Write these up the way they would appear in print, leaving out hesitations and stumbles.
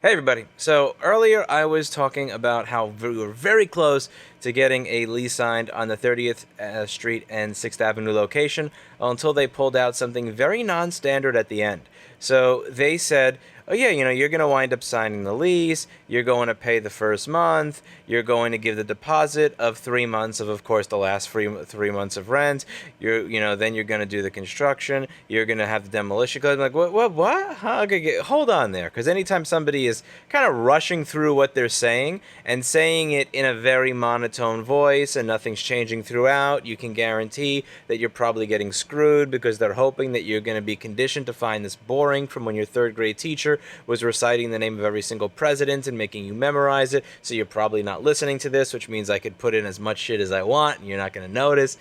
Hey everybody. So earlier I was talking about how we were very close to getting a lease signed on the 30th Street and 6th Avenue location until they pulled out something very non-standard at the end. So they said, oh yeah, you're going to wind up signing the lease, you're going to pay the first month, you're going to give the deposit of 3 months of course, the last 3 months of rent, then you're going to do the construction, you're going to have the demolition code. I'm like, what? Huh? Okay, hold on there, because anytime somebody is kind of rushing through what they're saying and saying it in a very monotone voice and nothing's changing throughout, you can guarantee that you're probably getting screwed because they're hoping that you're going to be conditioned to find this boring from when your third grade teacher was reciting the name of every single president and making you memorize it. So you're probably not listening to this, which means I could put in as much shit as I want and you're not going to notice.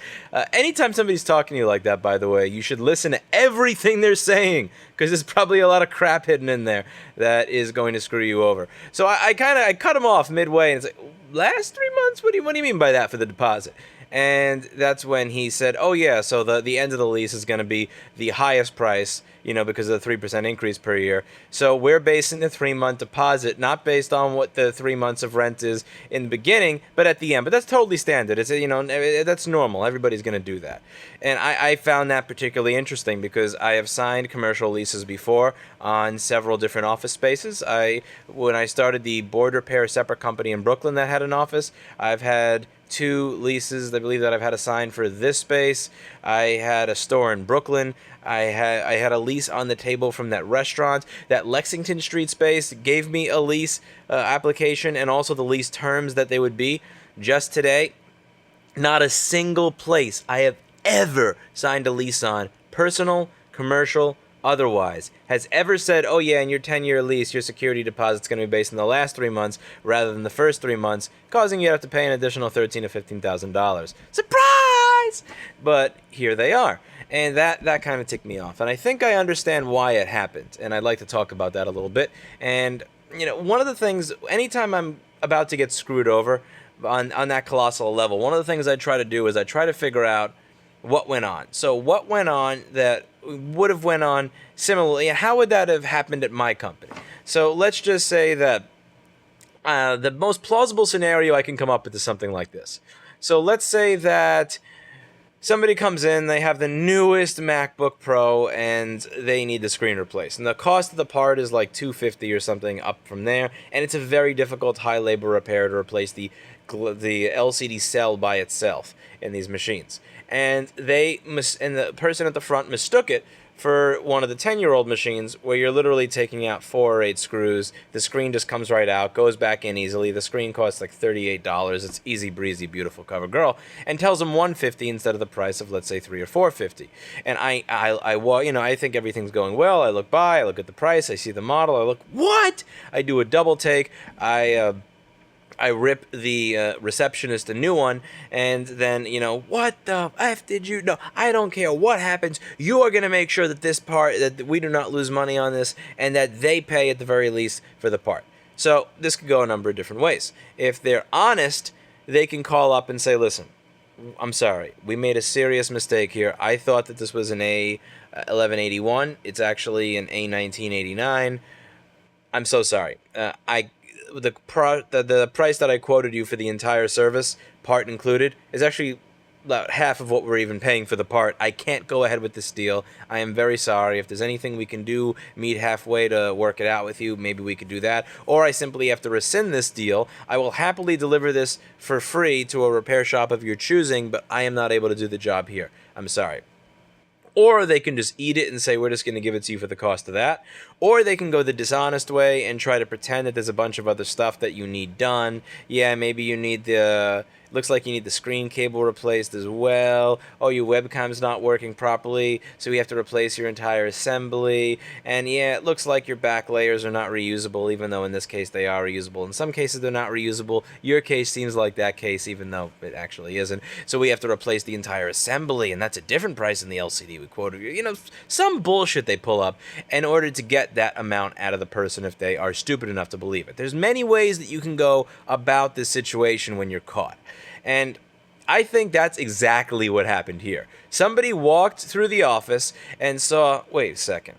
Anytime somebody's talking to you like that, by the way, you should listen to everything they're saying, because there's probably a lot of crap hidden in there that is going to screw you over. So I cut him off midway, and it's like, last 3 months? What do you mean by that for the deposit? And that's when he said, oh yeah, so the end of the lease is going to be the highest price, because of the 3% increase per year. So we're basing the 3-month deposit not based on what the 3 months of rent is in the beginning, but at the end. But that's totally standard. It's, that's normal. Everybody's going to do that. And I found that particularly interesting because I have signed commercial leases before on several different office spaces. When I started the board repair separate company in Brooklyn that had an office, I've had 2 leases, I believe, that I've had a sign for this space. I had a store in Brooklyn. I had a lease on the table from that restaurant. That Lexington Street space gave me a lease application and also the lease terms that they would be. Just today, not a single place I have ever signed a lease on, personal, commercial, otherwise, has ever said, oh yeah, in your 10-year lease, your security deposit's going to be based on the last 3 months rather than the first 3 months, causing you to have to pay an additional $13,000 to $15,000. Surprise! But here they are. And that kind of ticked me off. And I think I understand why it happened. And I'd like to talk about that a little bit. And, one of the things, anytime I'm about to get screwed over on that colossal level, one of the things I try to do is I try to figure out what went on. So what went on that would have went on similarly, and how would that have happened at my company? So let's just say that the most plausible scenario I can come up with is something like this. So let's say that somebody comes in, they have the newest MacBook Pro, and they need the screen replaced. And the cost of the part is like $250 or something up from there, and it's a very difficult high labor repair to replace the LCD cell by itself in these machines. And the person at the front mistook it for one of the 10-year-old machines where you're literally taking out 4 or 8 screws. The screen just comes right out, goes back in easily. The screen costs like $38. It's easy breezy, beautiful cover girl, and tells them $150 instead of the price of, let's say, $3 or $450. And I think everything's going well. I look at the price, I see the model, I look, what? I do a double take. I rip the receptionist a new one, and then, what the F did you... No, I don't care what happens. You are going to make sure that this part, that we do not lose money on this, and that they pay at the very least for the part. So this could go a number of different ways. If they're honest, they can call up and say, listen, I'm sorry, we made a serious mistake here. I thought that this was an A1181. It's actually an A1989. I'm so sorry. The price that I quoted you for the entire service, part included, is actually about half of what we're even paying for the part. I can't go ahead with this deal. I am very sorry. If there's anything we can do, meet halfway to work it out with you, maybe we could do that. Or I simply have to rescind this deal. I will happily deliver this for free to a repair shop of your choosing, but I am not able to do the job here. I'm sorry. Or they can just eat it and say, we're just going to give it to you for the cost of that. Or they can go the dishonest way and try to pretend that there's a bunch of other stuff that you need done. Yeah, maybe you need looks like you need the screen cable replaced as well. Oh, your webcam's not working properly, so we have to replace your entire assembly. And yeah, it looks like your back layers are not reusable, even though in this case they are reusable. In some cases they're not reusable. Your case seems like that case, even though it actually isn't. So we have to replace the entire assembly, and that's a different price than the LCD we quoted you. Some bullshit they pull up in order to get that amount out of the person if they are stupid enough to believe it. There's many ways that you can go about this situation when you're caught. And I think that's exactly what happened here. Somebody walked through the office and saw, wait a second,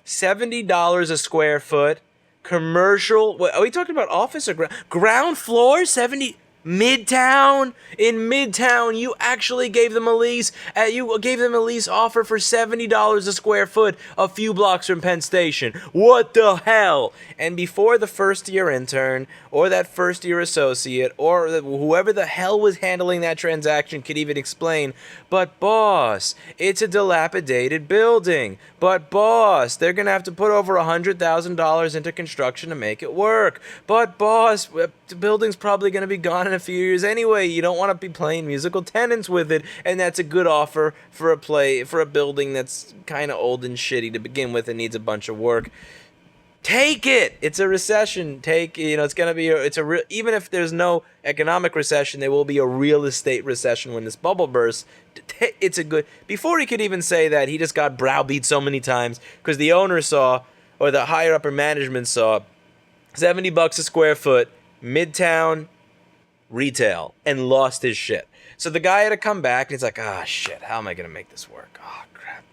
$70 a square foot Commercial. What, are we talking about office or ground floor? 70 Midtown. In Midtown, you actually gave them a lease. You gave them a lease offer for $70 a square foot, a few blocks from Penn Station. What the hell? And before the first-year intern or that first-year associate or whoever the hell was handling that transaction could even explain, but boss, it's a dilapidated building. But boss, they're gonna have to put over $100,000 into construction to make it work. But boss, the building's probably gonna be gone in a few years anyway. You don't want to be playing musical tenants with it, and that's a good offer for a building that's kind of old and shitty to begin with and needs a bunch of work. Take it. It's a recession. It's gonna be even if there's no economic recession, there will be a real estate recession when this bubble bursts. It's a good. Before he could even say that, he just got browbeat so many times because the owner saw, or the higher upper management saw, $70 a square foot, Midtown retail, and lost his shit. So the guy had to come back, and he's like, shit, how am I going to make this work? Oh, crap.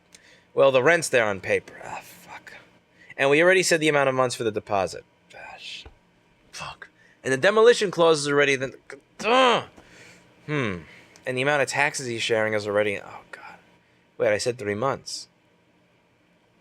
Well, the rent's there on paper. Fuck. And we already said the amount of months for the deposit. Fuck. And the demolition clause is already... And the amount of taxes he's sharing is already... Oh, God. Wait, I said 3 months.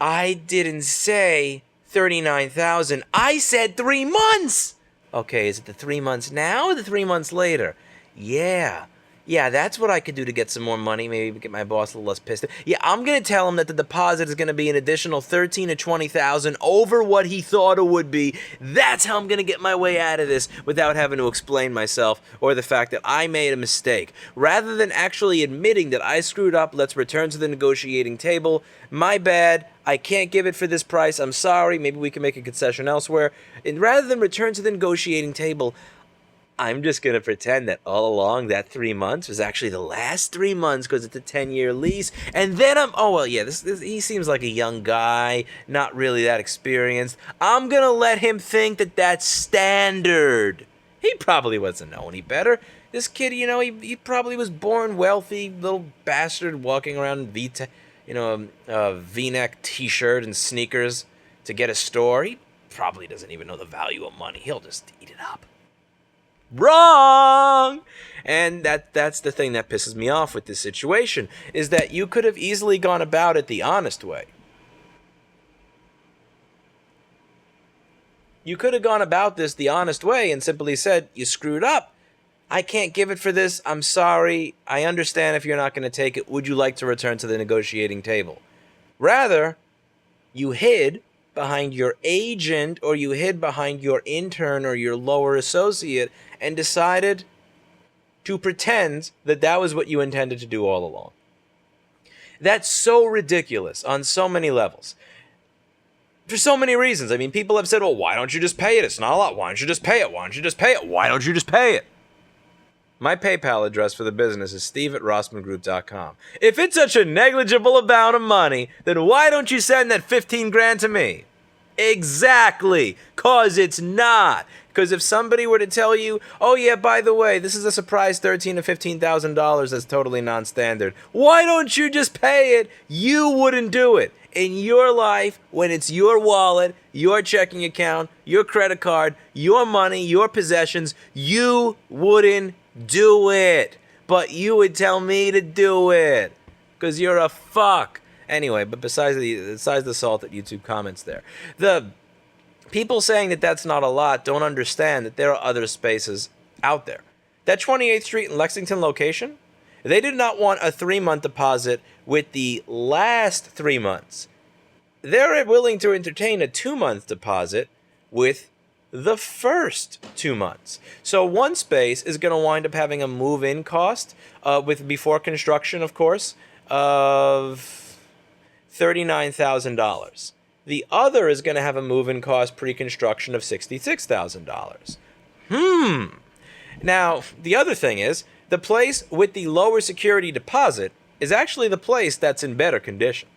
I didn't say 39,000. I said 3 months! Okay, is it the 3 months now or the 3 months later? Yeah, that's what I could do to get some more money. Maybe get my boss a little less pissed. Yeah, I'm gonna tell him that the deposit is gonna be an additional 13 to 20,000 over what he thought it would be. That's how I'm gonna get my way out of this without having to explain myself or the fact that I made a mistake. Rather than actually admitting that I screwed up, let's return to the negotiating table. My bad. I can't give it for this price. I'm sorry. Maybe we can make a concession elsewhere. And rather than return to the negotiating table, I'm just going to pretend that all along that 3 months was actually the last 3 months because it's a 10-year lease. And then he seems like a young guy, not really that experienced. I'm going to let him think that that's standard. He probably wasn't know any better. This kid, he probably was born wealthy, little bastard walking around a V-neck T-shirt and sneakers to get a store. He probably doesn't even know the value of money. He'll just eat it up. Wrong! And that's the thing that pisses me off with this situation, is that you could have easily gone about it the honest way. You could have gone about this the honest way and simply said, you screwed up. I can't give it for this. I'm sorry. I understand if you're not going to take it. Would you like to return to the negotiating table? Rather, you hid behind your agent or you hid behind your intern or your lower associate and decided to pretend that that was what you intended to do all along. That's so ridiculous on so many levels. For so many reasons. I mean, people have said, well, why don't you just pay it? It's not a lot. Why don't you just pay it? Why don't you just pay it? Why don't you just pay it? My PayPal address for the business is steve@rossmangroup.com. If it's such a negligible amount of money, then why don't you send that 15 grand to me? Exactly. Cause it's not. Because if somebody were to tell you, oh yeah, by the way, this is a surprise $13,000 to $15,000 that's totally non-standard, why don't you just pay it? You wouldn't do it. In your life, when it's your wallet, your checking account, your credit card, your money, your possessions, you wouldn't do it. But you would tell me to do it. Because you're a fuck. Anyway, but besides the salt at YouTube comments there, the people saying that that's not a lot don't understand that there are other spaces out there. That 28th Street and Lexington location, they did not want a 3-month deposit with the last 3 months. They're willing to entertain a 2-month deposit with the first 2 months. So one space is going to wind up having a move-in cost with before construction, of course, of $39,000. The other is going to have a move-in cost pre-construction of $66,000. Now, the other thing is, the place with the lower security deposit is actually the place that's in better condition.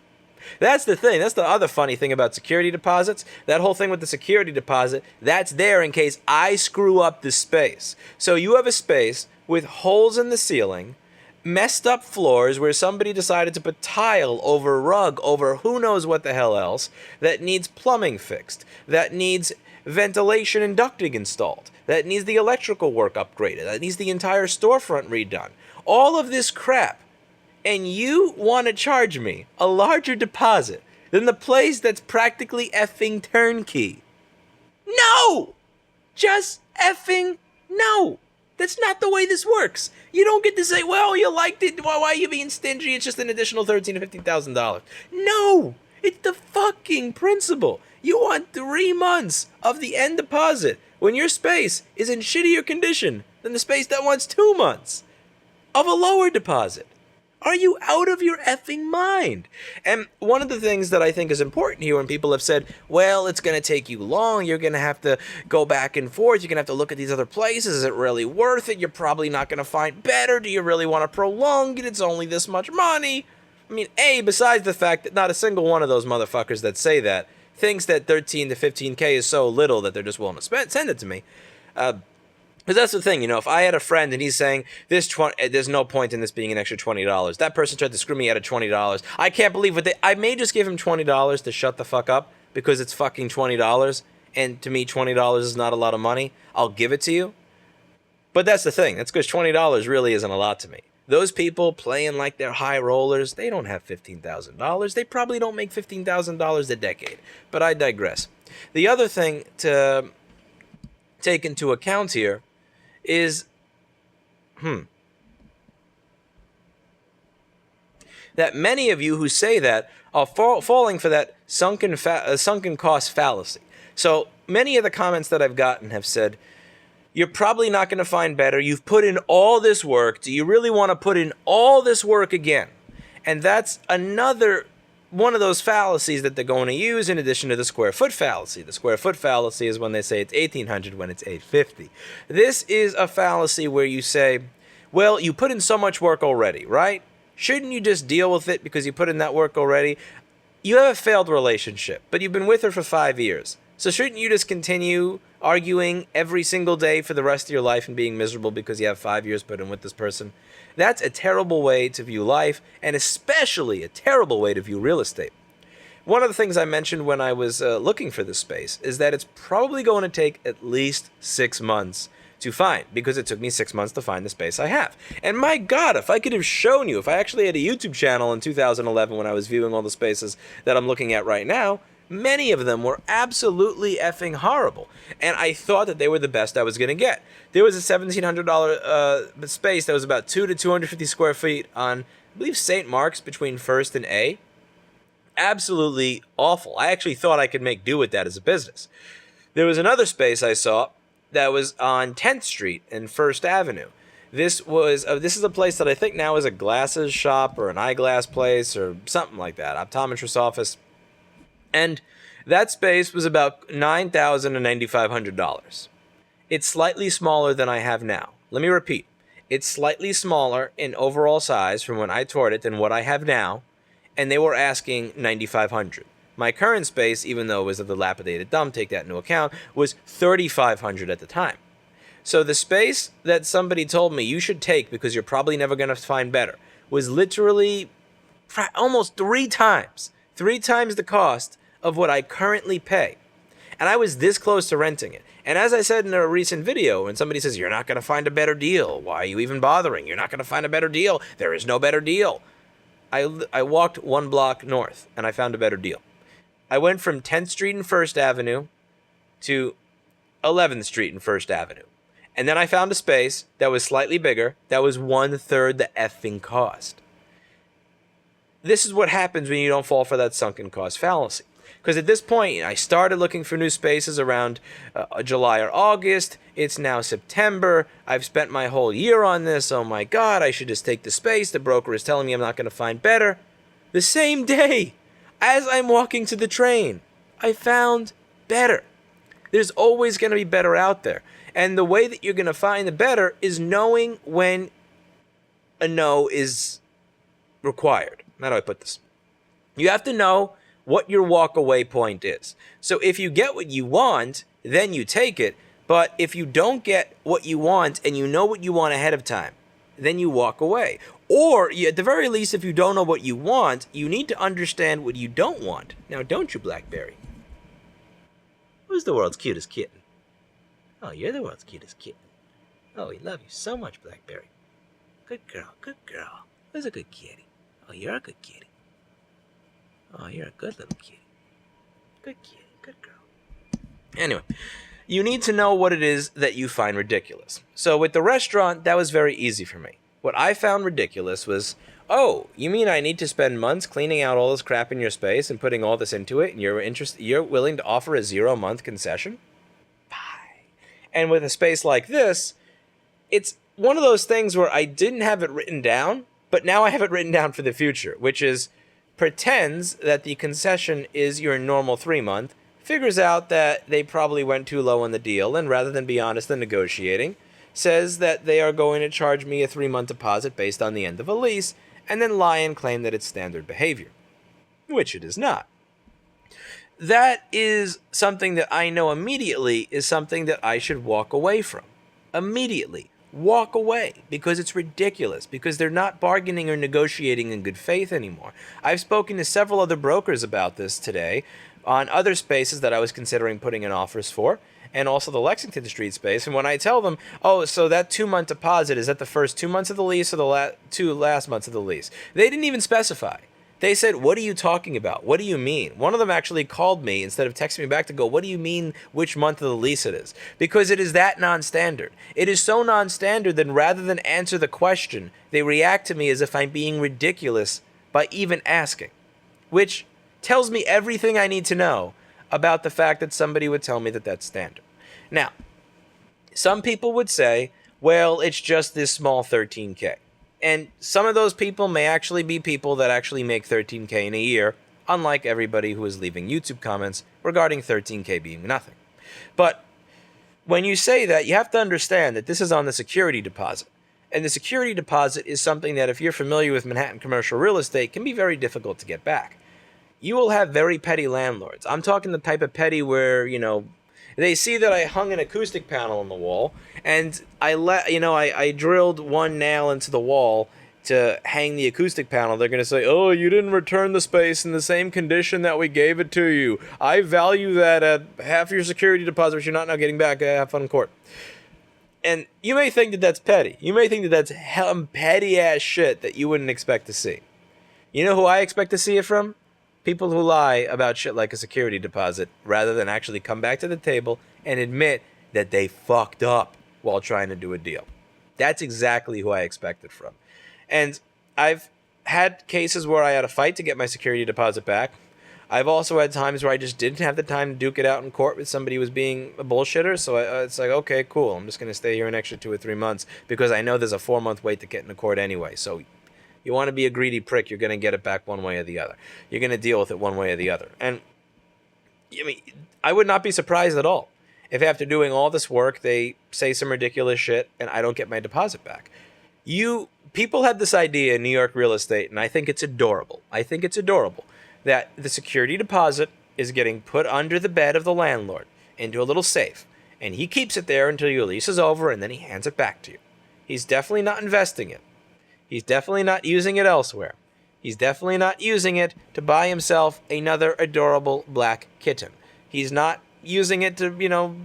That's the thing. That's the other funny thing about security deposits. That whole thing with the security deposit, that's there in case I screw up the space. So you have a space with holes in the ceiling, messed up floors where somebody decided to put tile over rug over who knows what the hell else, that needs plumbing fixed, that needs ventilation and ducting installed, that needs the electrical work upgraded, that needs the entire storefront redone. All of this crap. And you want to charge me a larger deposit than the place that's practically effing turnkey. No! Just effing no! That's not the way this works. You don't get to say, well, you liked it, why are you being stingy? It's just an additional $13,000 to $15,000. No! It's the fucking principle. You want 3 months of the end deposit when your space is in shittier condition than the space that wants 2 months of a lower deposit. Are you out of your effing mind? And one of the things that I think is important here when people have said, well, it's going to take you long, you're going to have to go back and forth, you're going to have to look at these other places, is it really worth it? You're probably not going to find better, do you really want to prolong it? It's only this much money. I mean, besides the fact that not a single one of those motherfuckers that say that thinks that 13 to 15K is so little that they're just willing to send it to me. Because that's the thing, if I had a friend and he's saying, there's no point in this being an extra $20. That person tried to screw me out of $20. I can't believe I may just give him $20 to shut the fuck up because it's fucking $20. And to me, $20 is not a lot of money. I'll give it to you. But that's the thing. That's because $20 really isn't a lot to me. Those people playing like they're high rollers, they don't have $15,000. They probably don't make $15,000 a decade. But I digress. The other thing to take into account here is that many of you who say that are falling for that sunken cost fallacy. So many of the comments that I've gotten have said, you're probably not going to find better. You've put in all this work. Do you really want to put in all this work again? And that's another one of those fallacies that they're going to use in addition to the square foot fallacy. The square foot fallacy is when they say it's 1,800 when it's 850. This is a fallacy where you say, well, you put in so much work already, right? Shouldn't you just deal with it because you put in that work already? You have a failed relationship, but you've been with her for 5 years. So shouldn't you just continue arguing every single day for the rest of your life and being miserable because you have 5 years put in with this person? That's a terrible way to view life, and especially a terrible way to view real estate. One of the things I mentioned when I was looking for this space is that it's probably going to take at least 6 months to find, because it took me 6 months to find the space I have. And my God, if I could have shown you, if I actually had a YouTube channel in 2011 when I was viewing all the spaces that I'm looking at right now, many of them were absolutely effing horrible. And I thought that they were the best I was going to get. There was a $1,700 space that was about 2 to 250 square feet on, I believe, St. Mark's between 1st and A. Absolutely awful. I actually thought I could make do with that as a business. There was another space I saw that was on 10th Street and 1st Avenue. This is a place that I think now is a glasses shop or an eyeglass place or something like that, optometrist office. And that space was about $9,000 to $9,500. It's slightly smaller than I have now. Let me repeat. It's slightly smaller in overall size from when I toured it than what I have now, and they were asking $9,500. My current space, even though it was a dilapidated dump, take that into account, was $3,500 at the time. So the space that somebody told me you should take because you're probably never going to find better was literally almost 3 times the cost of what I currently pay. And I was this close to renting it. And as I said in a recent video, when somebody says, you're not going to find a better deal, why are you even bothering? You're not going to find a better deal. There is no better deal. I walked 1 block north and I found a better deal. I went from 10th Street and 1st Avenue to 11th Street and 1st Avenue. And then I found a space that was slightly bigger, that was 1/3 the effing cost. This is what happens when you don't fall for that sunken cost fallacy. Because at this point, I started looking for new spaces around July or August. It's now September. I've spent my whole year on this. Oh my God, I should just take the space. The broker is telling me I'm not going to find better. The same day, as I'm walking to the train, I found better. There's always going to be better out there. And the way that you're going to find the better is knowing when a no is required. How do I put this? You have to know what your walk-away point is. So if you get what you want, then you take it. But if you don't get what you want and you know what you want ahead of time, then you walk away. Or, at the very least, if you don't know what you want, you need to understand what you don't want. Now, don't you, BlackBerry? Who's the world's cutest kitten? Oh, you're the world's cutest kitten. Oh, we love you so much, Blackberry. Good girl, good girl. Who's a good kitty? Oh, you're a good kitty. Oh, you're a good little kitty. Good kitty, good girl. Anyway, you need to know what it is that you find ridiculous. So with the restaurant, that was very easy for me. What I found ridiculous was, oh, you mean I need to spend months cleaning out all this crap in your space and putting all this into it, and you're willing to offer a 0-month concession? Bye. And with a space like this, it's one of those things where I didn't have it written down, but now I have it written down for the future, which is pretends that the concession is your normal 3-month, figures out that they probably went too low on the deal, and rather than be honest in negotiating, says that they are going to charge me a 3-month deposit based on the end of a lease, and then lie and claim that it's standard behavior, which it is not. That is something that I know immediately is something that I should walk away from. Immediately. Walk away, because it's ridiculous, because they're not bargaining or negotiating in good faith anymore. I've spoken to several other brokers about this today on other spaces that I was considering putting in offers for, and also the Lexington Street space. And when I tell them, oh, so that 2-month deposit, is that the first 2 months of the lease or the 2 last months of the lease? They didn't even specify. They said, what are you talking about? What do you mean? One of them actually called me instead of texting me back to go, what do you mean which month of the lease it is? Because it is that non-standard. It is so non-standard that rather than answer the question, they react to me as if I'm being ridiculous by even asking, which tells me everything I need to know about the fact that somebody would tell me that that's standard. Now, some people would say, well, it's just this small $13K. And some of those people may actually be people that actually make $13K in a year, unlike everybody who is leaving YouTube comments regarding $13K being nothing. But when you say that, you have to understand that this is on the security deposit. And the security deposit is something that, if you're familiar with Manhattan commercial real estate, can be very difficult to get back. You will have very petty landlords. I'm talking the type of petty where, they see that I hung an acoustic panel on the wall, and I drilled one nail into the wall to hang the acoustic panel. They're going to say, oh, you didn't return the space in the same condition that we gave it to you. I value that at half your security deposit, which you're not now getting back. Have fun in court. And you may think that that's petty. You may think that that's petty-ass shit that you wouldn't expect to see. You know who I expect to see it from? People who lie about shit like a security deposit rather than actually come back to the table and admit that they fucked up while trying to do a deal. That's exactly who I expect it from. And I've had cases where I had a fight to get my security deposit back. I've also had times where I just didn't have the time to duke it out in court with somebody who was being a bullshitter. So it's like, okay, cool. I'm just going to stay here an extra 2 or 3 months because I know there's a 4-month wait to get into court anyway. So you want to be a greedy prick, you're going to get it back one way or the other. You're going to deal with it one way or the other. And I would not be surprised at all if after doing all this work, they say some ridiculous shit and I don't get my deposit back. People have this idea in New York real estate, and I think it's adorable. I think it's adorable that the security deposit is getting put under the bed of the landlord into a little safe, and he keeps it there until your lease is over, and then he hands it back to you. He's definitely not investing it. He's definitely not using it elsewhere. He's definitely not using it to buy himself another adorable black kitten. He's not using it to,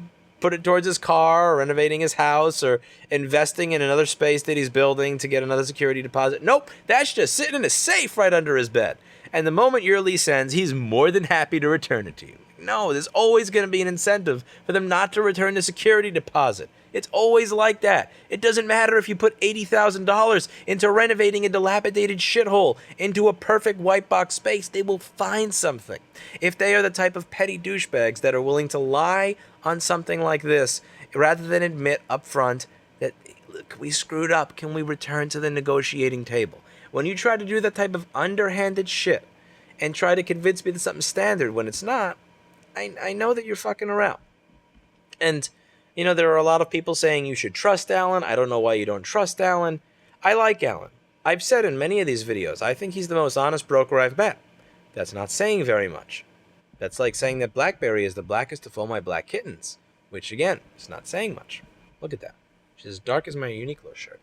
put it towards his car or renovating his house or investing in another space that he's building to get another security deposit. Nope, that's just sitting in a safe right under his bed. And the moment your lease ends, he's more than happy to return it to you. No, there's always going to be an incentive for them not to return the security deposit. It's always like that. It doesn't matter if you put $80,000 into renovating a dilapidated shithole into a perfect white box space. They will find something. If they are the type of petty douchebags that are willing to lie on something like this, rather than admit up front that, look, we screwed up, can we return to the negotiating table? When you try to do that type of underhanded shit and try to convince me that something's standard when it's not, I know that you're fucking around. And there are a lot of people saying you should trust Alan. I don't know why you don't trust Alan. I like Alan. I've said in many of these videos, I think he's the most honest broker I've met. That's not saying very much. That's like saying that Blackberry is the blackest of all my black kittens, which again, is not saying much. Look at that. She's as dark as my Uniqlo shirt.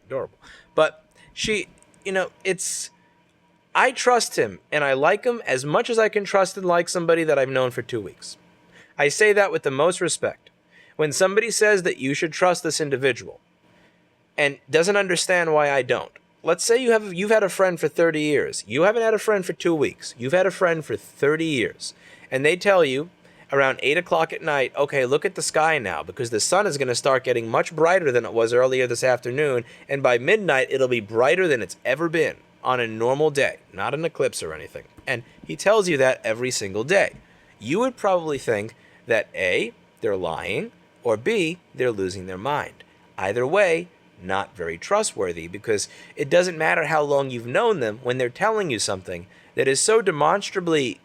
Adorable. But she, I trust him, and I like him as much as I can trust and like somebody that I've known for 2 weeks. I say that with the most respect. When somebody says that you should trust this individual and doesn't understand why I don't. Let's say you've had a friend for 30 years. You haven't had a friend for 2 weeks. You've had a friend for 30 years. And they tell you around 8 o'clock at night, okay, look at the sky now because the sun is going to start getting much brighter than it was earlier this afternoon. And by midnight, it'll be brighter than it's ever been on a normal day, not an eclipse or anything. And he tells you that every single day. You would probably think that A, they're lying, or B, they're losing their mind. Either way, not very trustworthy because it doesn't matter how long you've known them when they're telling you something that is so demonstrably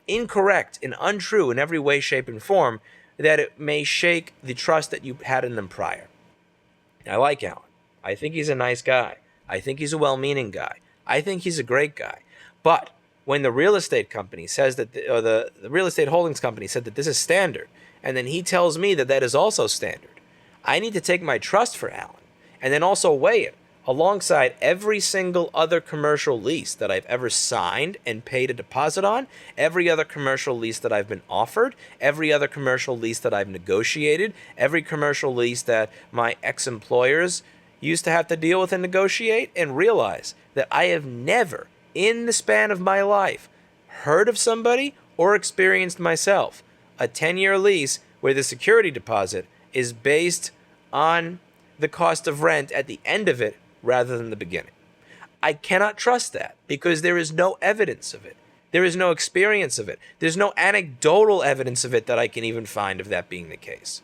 incorrect and untrue in every way, shape, and form that it may shake the trust that you had in them prior. I like Alan. I think he's a nice guy. I think he's a well-meaning guy. I think he's a great guy. But when the real estate company says that, the real estate holdings company said that this is standard, and then he tells me that that is also standard, I need to take my trust for Alan and then also weigh it alongside every single other commercial lease that I've ever signed and paid a deposit on, every other commercial lease that I've been offered, every other commercial lease that I've negotiated, every commercial lease that my ex-employers used to have to deal with and negotiate, and realize that I have never, in the span of my life, heard of somebody or experienced myself a 10-year lease where the security deposit is based on the cost of rent at the end of it rather than the beginning. I cannot trust that because there is no evidence of it. There is no experience of it. There's no anecdotal evidence of it that I can even find of that being the case.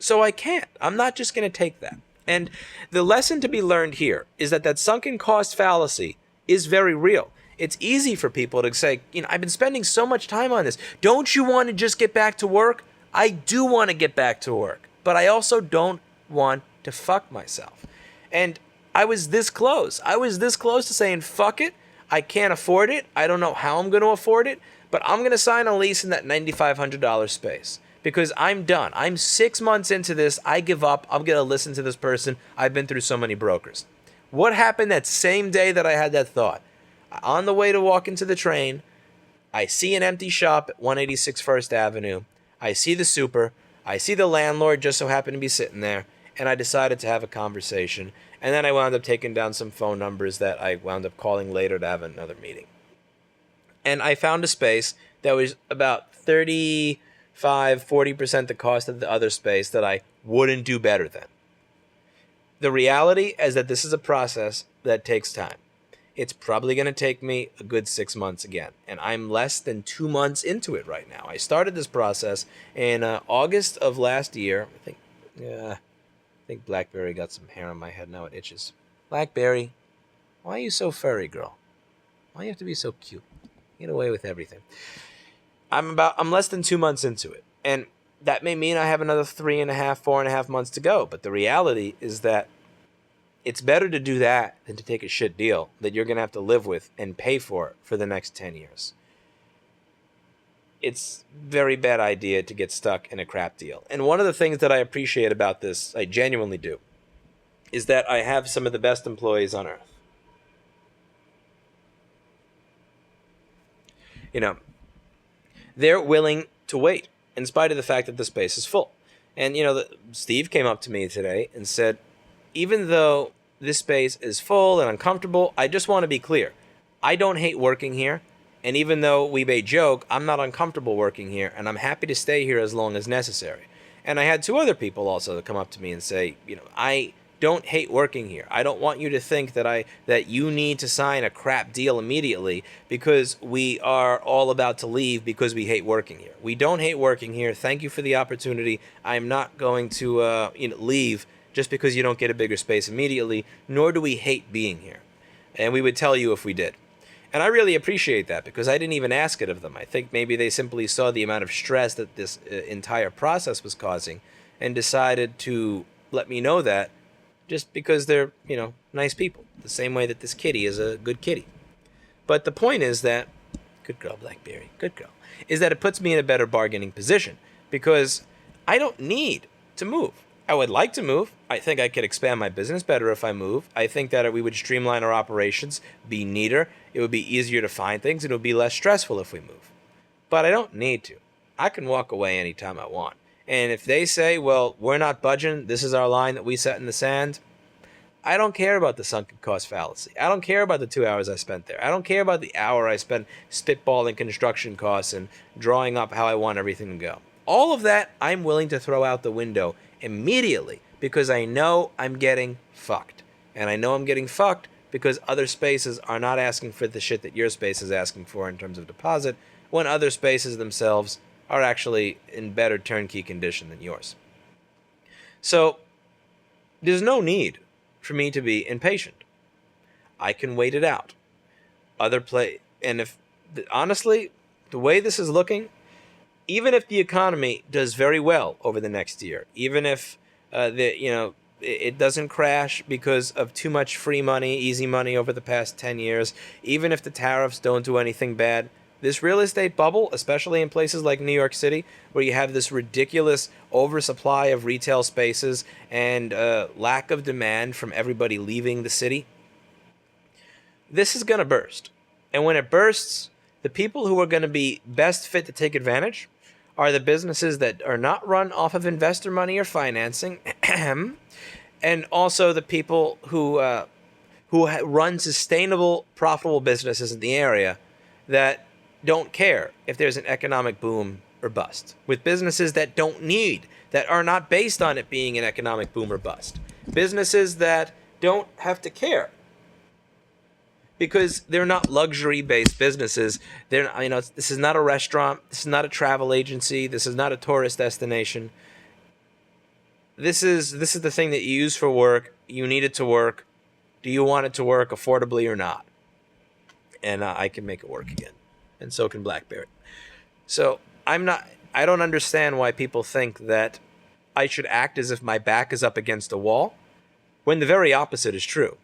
So I can't. I'm not just going to take that. And the lesson to be learned here is that sunken cost fallacy is very real. It's easy for people to say, I've been spending so much time on this. Don't you want to just get back to work? I do want to get back to work, but I also don't want to fuck myself. And I was this close. I was this close to saying, fuck it. I can't afford it. I don't know how I'm going to afford it, but I'm going to sign a lease in that $9,500 space because I'm done. I'm 6 months into this. I give up. I'm going to listen to this person. I've been through so many brokers. What happened that same day that I had that thought? On the way to walk into the train, I see an empty shop at 186 First Avenue. I see the super. I see the landlord just so happened to be sitting there. And I decided to have a conversation. And then I wound up taking down some phone numbers that I wound up calling later to have another meeting. And I found a space that was about 40% the cost of the other space that I wouldn't do better than. The reality is that this is a process that takes time. It's probably going to take me a good 6 months again. And I'm less than 2 months into it right now. I started this process in August of last year. I think Blackberry got some hair on my head. Now it itches. Blackberry, why are you so furry, girl? Why do you have to be so cute? Get away with everything. I'm less than 2 months into it. And that may mean I have another 4.5 months to go. But the reality is that it's better to do that than to take a shit deal that you're going to have to live with and pay for the next 10 years. It's a very bad idea to get stuck in a crap deal. And one of the things that I appreciate about this, I genuinely do, is that I have some of the best employees on earth. They're willing to wait in spite of the fact that the space is full. And, Steve came up to me today and said, even though this space is full and uncomfortable, I just want to be clear. I don't hate working here. And even though we may joke, I'm not uncomfortable working here, and I'm happy to stay here as long as necessary. And I had 2 other people also come up to me and say, I don't hate working here. I don't want you to think that you need to sign a crap deal immediately because we are all about to leave because we hate working here. We don't hate working here. Thank you for the opportunity. I'm not going to leave just because you don't get a bigger space immediately, nor do we hate being here. And we would tell you if we did. And I really appreciate that because I didn't even ask it of them. I think maybe they simply saw the amount of stress that this entire process was causing and decided to let me know that just because they're, nice people. The same way that this kitty is a good kitty. But the point is that, good girl, Blackberry, good girl, is that it puts me in a better bargaining position because I don't need to move. I would like to move. I think I could expand my business better if I move. I think that we would streamline our operations, be neater. It would be easier to find things. It would be less stressful if we move. But I don't need to. I can walk away anytime I want. And if they say, well, we're not budging, this is our line that we set in the sand, I don't care about the sunken cost fallacy. I don't care about the 2 hours I spent there. I don't care about the hour I spent spitballing construction costs and drawing up how I want everything to go. All of that I'm willing to throw out the window immediately because I know I'm getting fucked. And I know I'm getting fucked because other spaces are not asking for the shit that your space is asking for in terms of deposit, when other spaces themselves are actually in better turnkey condition than yours. So there's no need for me to be impatient. I can wait it out. And if honestly, the way this is looking, even if the economy does very well over the next year, even if it doesn't crash because of too much free money, easy money over the past 10 years, even if the tariffs don't do anything bad, this real estate bubble, especially in places like New York City, where you have this ridiculous oversupply of retail spaces and lack of demand from everybody leaving the city, this is going to burst. And when it bursts, the people who are going to be best fit to take advantage are the businesses that are not run off of investor money or financing, and also the people who run sustainable, profitable businesses in the area that don't care if there's an economic boom or bust, with businesses that are not based on it being an economic boom or bust, businesses that don't have to care because they're not luxury-based businesses. This is not a restaurant. This is not a travel agency. This is not a tourist destination. This is the thing that you use for work. You need it to work. Do you want it to work affordably or not? And I can make it work again, and so can BlackBerry. So I don't understand why people think that I should act as if my back is up against a wall, when the very opposite is true.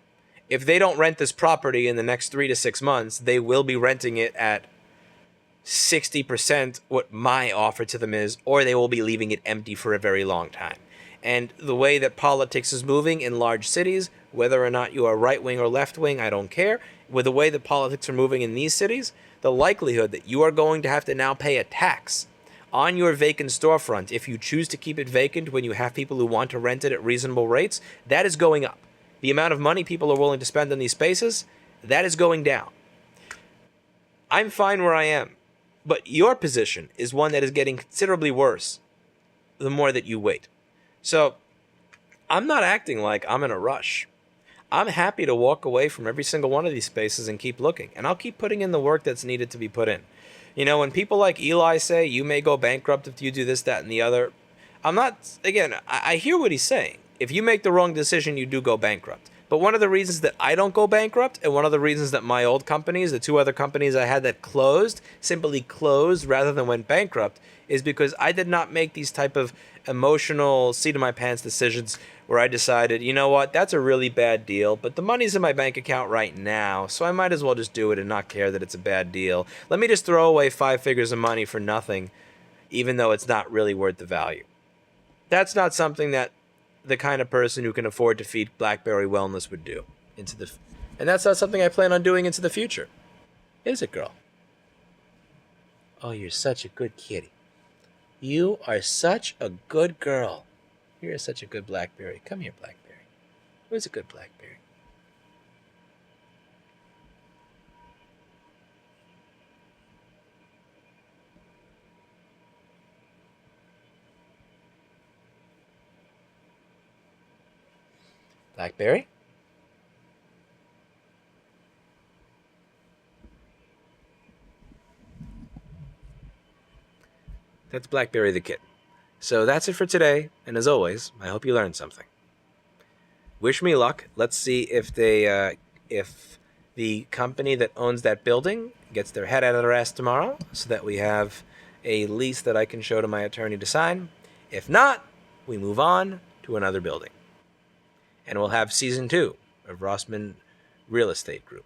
If they don't rent this property in the next 3 to 6 months, they will be renting it at 60% what my offer to them is, or they will be leaving it empty for a very long time. And the way that politics is moving in large cities, whether or not you are right-wing or left-wing, I don't care. With the way that politics are moving in these cities, the likelihood that you are going to have to now pay a tax on your vacant storefront if you choose to keep it vacant when you have people who want to rent it at reasonable rates, that is going up. The amount of money people are willing to spend on these spaces, that is going down. I'm fine where I am, but your position is one that is getting considerably worse the more that you wait. So I'm not acting like I'm in a rush. I'm happy to walk away from every single one of these spaces and keep looking, and I'll keep putting in the work that's needed to be put in. When people like Eli say, you may go bankrupt if you do this, that, and the other, I hear what he's saying. If you make the wrong decision, you do go bankrupt. But one of the reasons that I don't go bankrupt, and one of the reasons that my old companies, the 2 other companies I had that closed, simply closed rather than went bankrupt, is because I did not make these type of emotional seat-of-my-pants decisions where I decided, you know what, that's a really bad deal, but the money's in my bank account right now, so I might as well just do it and not care that it's a bad deal. Let me just throw away 5 figures of money for nothing, even though it's not really worth the value. That's not something that the kind of person who can afford to feed BlackBerry Wellness would do. And that's not something I plan on doing into the future. Is it, girl? Oh, you're such a good kitty. You are such a good girl. You're such a good BlackBerry. Come here, BlackBerry. Where's a good BlackBerry? BlackBerry? That's BlackBerry the kitten. So that's it for today, and as always, I hope you learned something. Wish me luck. Let's see if if the company that owns that building gets their head out of their ass tomorrow, so that we have a lease that I can show to my attorney to sign. If not, we move on to another building. And we'll have season 2 of Rossman Real Estate Group.